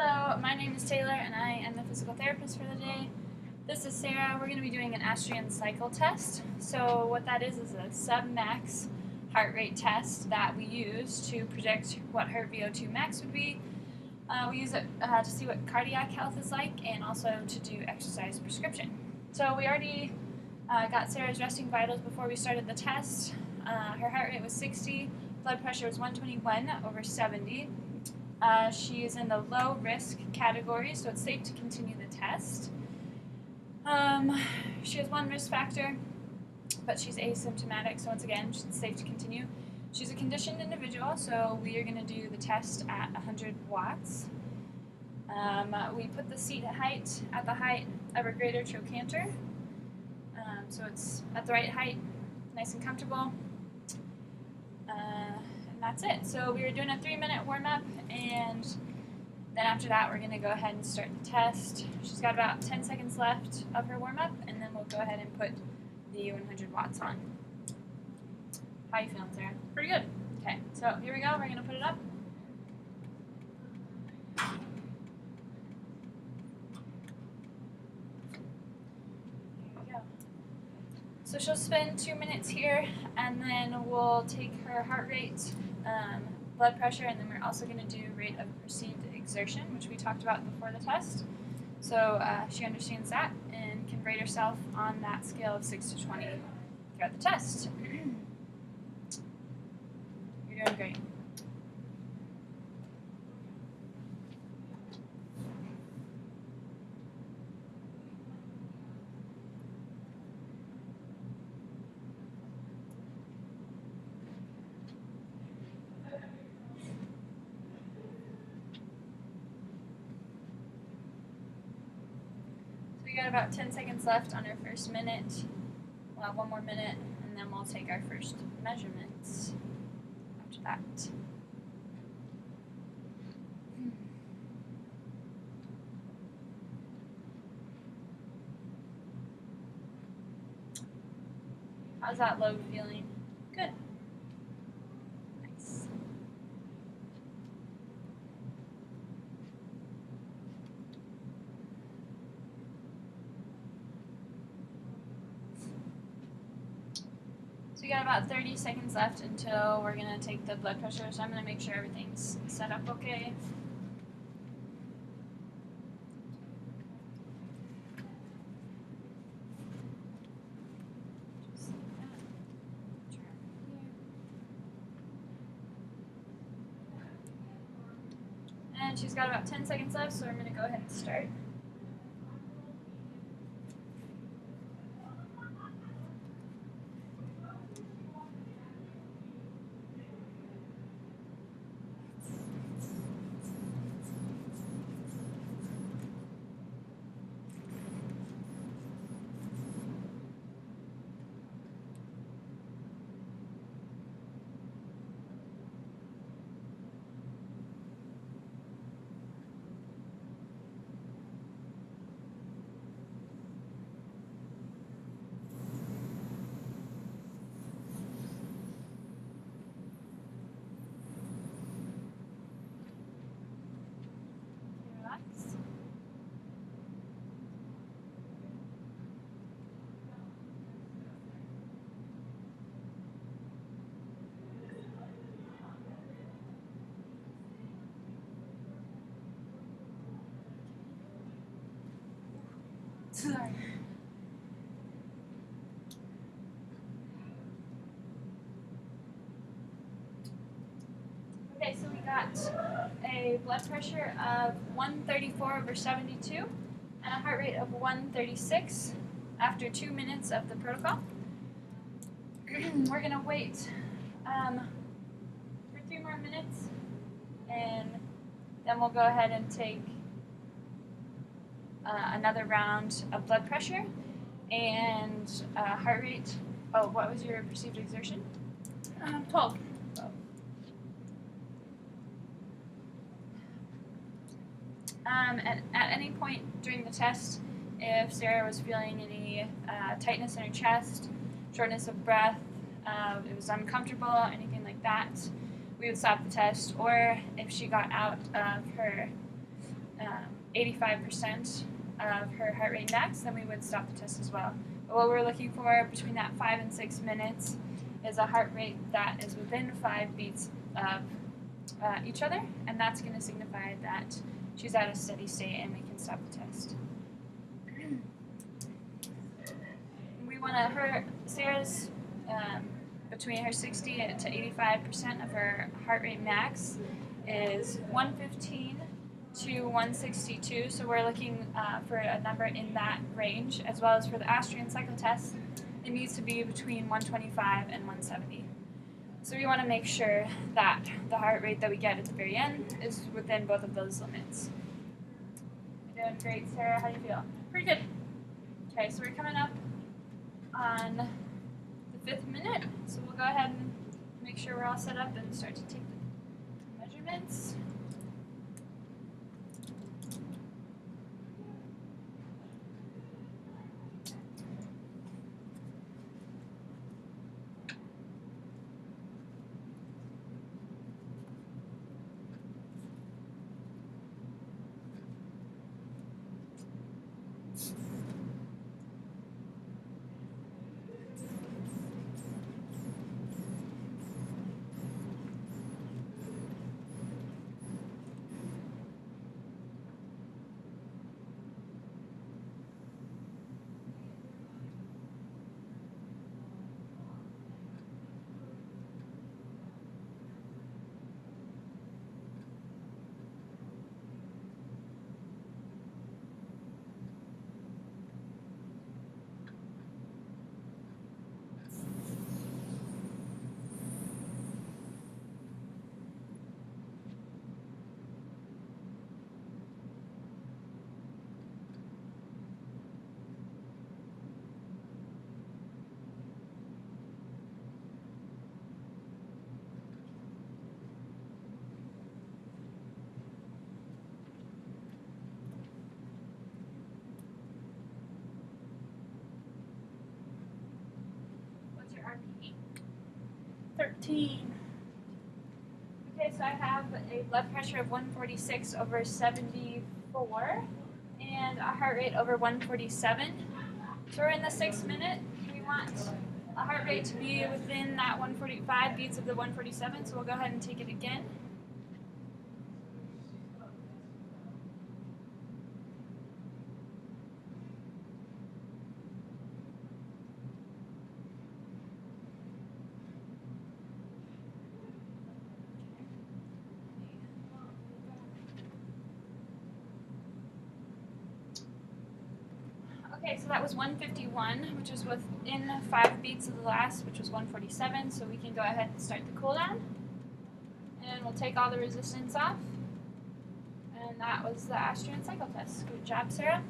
Hello, my name is Taylor and I am the physical therapist for the day. This is Sarah. We're going to be doing an Astrand cycle test. So what that is a sub-max heart rate test that we use to predict what her VO2 max would be. We use it to see what cardiac health is like and also to do exercise prescription. So we already got Sarah's resting vitals before we started the test. Her heart rate was 60, blood pressure was 121/70. She is in the low risk category, so it's safe to continue the test. She has one risk factor, but she's asymptomatic, so once again, it's safe to continue. She's a conditioned individual, so we are going to do the test at 100 watts. We put the seat height at the height of her greater trochanter, so it's at the right height, nice and comfortable. And that's it. So we were doing a 3-minute warm-up, and then after that we're going to go ahead and start the test. She's got about 10 seconds left of her warm-up, and then we'll go ahead and put the 100 watts on. How you feeling, Sarah? Pretty good. Okay, so here we go. We're going to put it up. Here we go. So she'll spend 2 minutes here, and then we'll take her heart rate, blood pressure, and then we're also going to do rate of perceived exertion, which we talked about before the test. So she understands that and can rate herself on that scale of 6 to 20 throughout the test. You're doing great. We got about 10 seconds left on our first minute. We'll have one more minute, and then we'll take our first measurements after that. How's that load feeling? Good. Nice. So we got about 30 seconds left until we're going to take the blood pressure, so I'm going to make sure everything's set up okay. Just like that. Turn here. And she's got about 10 seconds left, so I'm going to go ahead and start. Relax. Sorry. Okay, so we got a blood pressure of 134/72 and a heart rate of 136 after 2 minutes of the protocol. We're going to wait for 3 more minutes, and then we'll go ahead and take another round of blood pressure and heart rate. Oh, what was your perceived exertion? 12. At any point during the test, if Sarah was feeling any tightness in her chest, shortness of breath, it was uncomfortable, anything like that, we would stop the test. Or if she got out of her 85% of her heart rate max, then we would stop the test as well. But what we're looking for between that 5 and 6 minutes is a heart rate that is within 5 beats of each other, and that's going to signify that she's at a steady state and we can stop the test. We want Sarah's between her 60 to 85% of her heart rate max is 115 to 162, so we're looking for a number in that range, as well as for the Astrand cycle test, it needs to be between 125 and 170. So we want to make sure that the heart rate that we get at the very end is within both of those limits. You're doing great, Sarah. How do you feel? Pretty good. Okay, so we're coming up on the 5th minute, so we'll go ahead and make sure we're all set up and start to take the measurements. RPE? 13. Okay, so I have a blood pressure of 146 over 74 and a heart rate over 147. So we're in the 6th minute. We want a heart rate to be within that 145 beats of the 147, so we'll go ahead and take it again. Okay, so that was 151, which is within 5 beats of the last, which was 147, so we can go ahead and start the cool down. And we'll take all the resistance off. And that was the Astrand cycle test. Good job, Sarah.